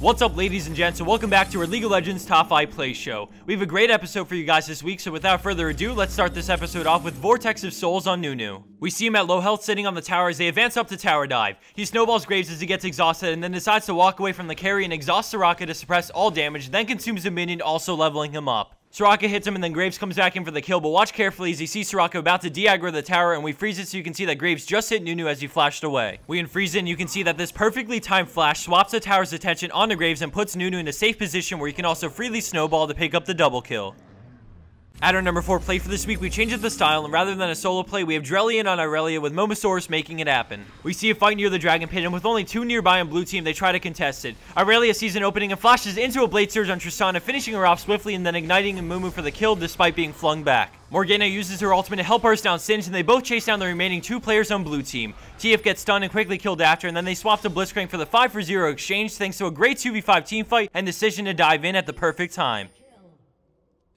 What's up, ladies and gents, and welcome back to our League of Legends Top 5 Play Show. We have a great episode for you guys this week, so without further ado, let's start this episode off with Vortex of Souls on Nunu. We see him at low health sitting on the tower as they advance up to tower dive. He snowballs Graves as he gets exhausted and then decides to walk away from the carry and exhausts Soraka to suppress all damage, then consumes a minion, also leveling him up. Soraka hits him and then Graves comes back in for the kill, but watch carefully as you see Soraka about to de-aggro the tower, and we freeze it so you can see that Graves just hit Nunu as he flashed away. We unfreeze it and you can see that this perfectly timed flash swaps the tower's attention onto Graves and puts Nunu in a safe position where he can also freely snowball to pick up the double kill. At our number 4 play for this week, we changed up the style, and rather than a solo play, we have Drelian on Irelia with Momosaurus making it happen. We see a fight near the Dragon Pit, and with only 2 nearby on blue team, they try to contest it. Irelia sees an opening and flashes into a Blade Surge on Tristana, finishing her off swiftly and then igniting a Mumu for the kill despite being flung back. Morgana uses her ultimate to help burst down Singe, and they both chase down the remaining 2 players on blue team. TF gets stunned and quickly killed after, and then they swap to Blitzcrank for the 5-for-0 exchange thanks to a great 2v5 team fight and decision to dive in at the perfect time.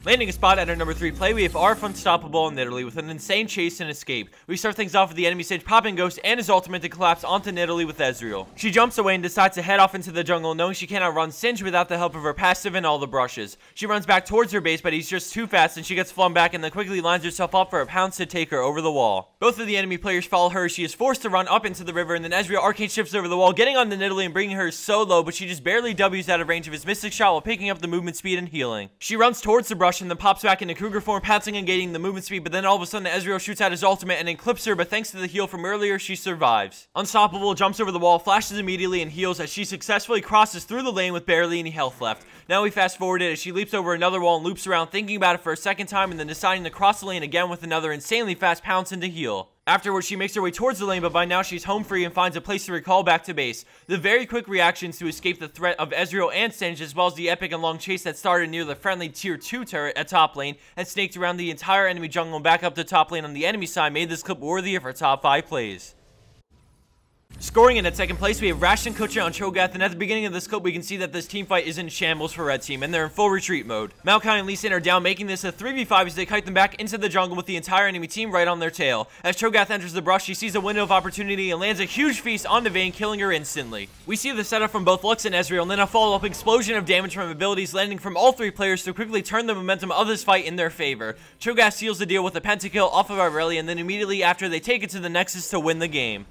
Landing a spot at our number 3 play, we have RF Unstoppable and Nidalee with an insane chase and escape. We start things off with the enemy Sage popping Ghost and his ultimate to collapse onto Nidalee with Ezreal. She jumps away and decides to head off into the jungle, knowing she cannot run Singe without the help of her passive and all the brushes. She runs back towards her base, but he's just too fast and she gets flung back and then quickly lines herself up for a pounce to take her over the wall. Both of the enemy players follow her. She is forced to run up into the river, and then Ezreal arcane shifts over the wall, getting on the Nidalee and bringing her so low, but she just barely W's out of range of his Mystic Shot while picking up the movement speed and healing. She runs towards the brush and then pops back into Cougar form, pouncing and gaining the movement speed, but then all of a sudden Ezreal shoots out his ultimate and then clips her, but thanks to the heal from earlier, she survives. Unstoppable jumps over the wall, flashes immediately, and heals as she successfully crosses through the lane with barely any health left. Now we fast forward it as she leaps over another wall and loops around, thinking about it for a second time and then deciding to cross the lane again with another insanely fast pounce into heal. Afterwards, she makes her way towards the lane, but by now she's home free and finds a place to recall back to base. The very quick reactions to escape the threat of Ezreal and Singe, as well as the epic and long chase that started near the friendly tier 2 turret at top lane and snaked around the entire enemy jungle and back up to top lane on the enemy side, made this clip worthy of our top 5 plays. Scoring in at second place, we have RashtonKutcha on Cho'gath, and at the beginning of this clip, we can see that this team fight is in shambles for red team, and they're in full retreat mode. Maokai and Lee Sin are down, making this a 3v5 as they kite them back into the jungle with the entire enemy team right on their tail. As Cho'gath enters the brush, she sees a window of opportunity and lands a huge feast on the Vayne, killing her instantly. We see the setup from both Lux and Ezreal, and then a follow-up explosion of damage from abilities landing from all 3 players to quickly turn the momentum of this fight in their favor. Cho'gath seals the deal with a pentakill off of Irelia, and then immediately after, they take it to the Nexus to win the game.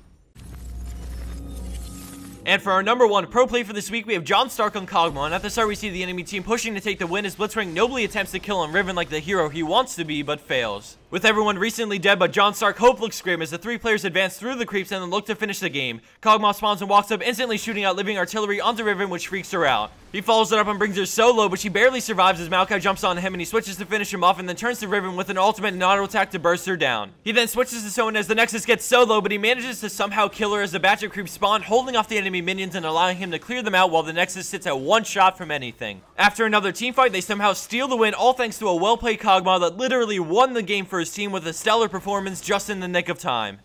And for our number 1 pro play for this week, we have John Stark on Kog'maw, and at the start we see the enemy team pushing to take the win as Blitzcrank nobly attempts to kill on Riven like the hero he wants to be, but fails. With everyone recently dead but John Stark, hope looks grim as the 3 players advance through the creeps and then look to finish the game. Kog'maw spawns and walks up, instantly shooting out living artillery onto Riven, which freaks her out. He follows it up and brings her so low, but she barely survives as Maokai jumps on him and he switches to finish him off and then turns to Riven with an ultimate and auto attack to burst her down. He then switches to Søuls as the Nexus gets so low, but he manages to somehow kill her as a batch of creeps spawn, holding off the enemy minions and allowing him to clear them out while the Nexus sits at 1 shot from anything. After another team fight, they somehow steal the win, all thanks to a well-played Kog'maw that literally won the game for his team with a stellar performance just in the nick of time.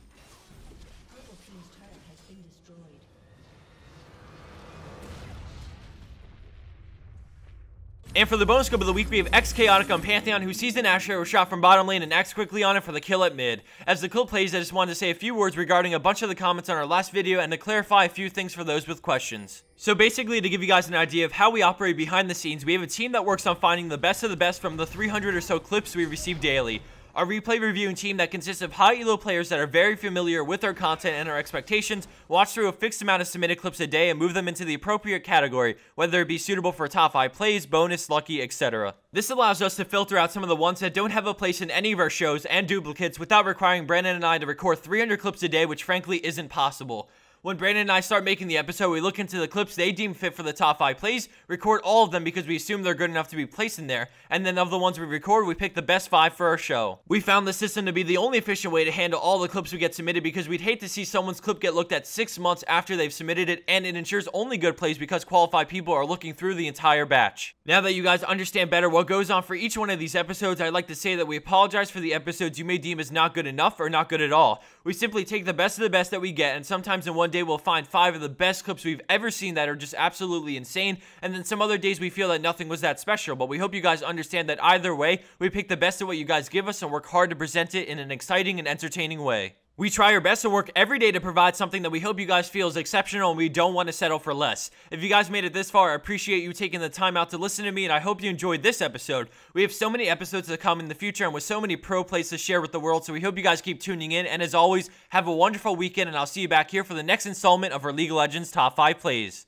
And for the bonus clip of the week, we have xChaotic on Pantheon, who sees an Ash arrow shot from bottom lane and acts quickly on it for the kill at mid. As the clip plays, I just wanted to say a few words regarding a bunch of the comments on our last video and to clarify a few things for those with questions. So basically, to give you guys an idea of how we operate behind the scenes, we have a team that works on finding the best of the best from the 300 or so clips we receive daily. Our replay reviewing team that consists of high elo players that are very familiar with our content and our expectations watch through a fixed amount of submitted clips a day and move them into the appropriate category, whether it be suitable for top 5 plays, bonus, lucky, etc. This allows us to filter out some of the ones that don't have a place in any of our shows and duplicates without requiring Brandon and I to record 300 clips a day, which frankly isn't possible. When Brandon and I start making the episode, we look into the clips they deem fit for the top 5 plays, record all of them because we assume they're good enough to be placed in there, and then of the ones we record, we pick the best 5 for our show. We found this system to be the only efficient way to handle all the clips we get submitted because we'd hate to see someone's clip get looked at 6 months after they've submitted it, and it ensures only good plays because qualified people are looking through the entire batch. Now that you guys understand better what goes on for each one of these episodes, I'd like to say that we apologize for the episodes you may deem as not good enough or not good at all. We simply take the best of the best that we get, and sometimes in one day we'll find 5 of the best clips we've ever seen that are just absolutely insane, and then some other days we feel that nothing was that special, but we hope you guys understand that either way, we pick the best of what you guys give us and work hard to present it in an exciting and entertaining way. We try our best to work every day to provide something that we hope you guys feel is exceptional, and we don't want to settle for less. If you guys made it this far, I appreciate you taking the time out to listen to me, and I hope you enjoyed this episode. We have so many episodes to come in the future and with so many pro plays to share with the world, so we hope you guys keep tuning in. And as always, have a wonderful weekend, and I'll see you back here for the next installment of our League of Legends Top 5 Plays.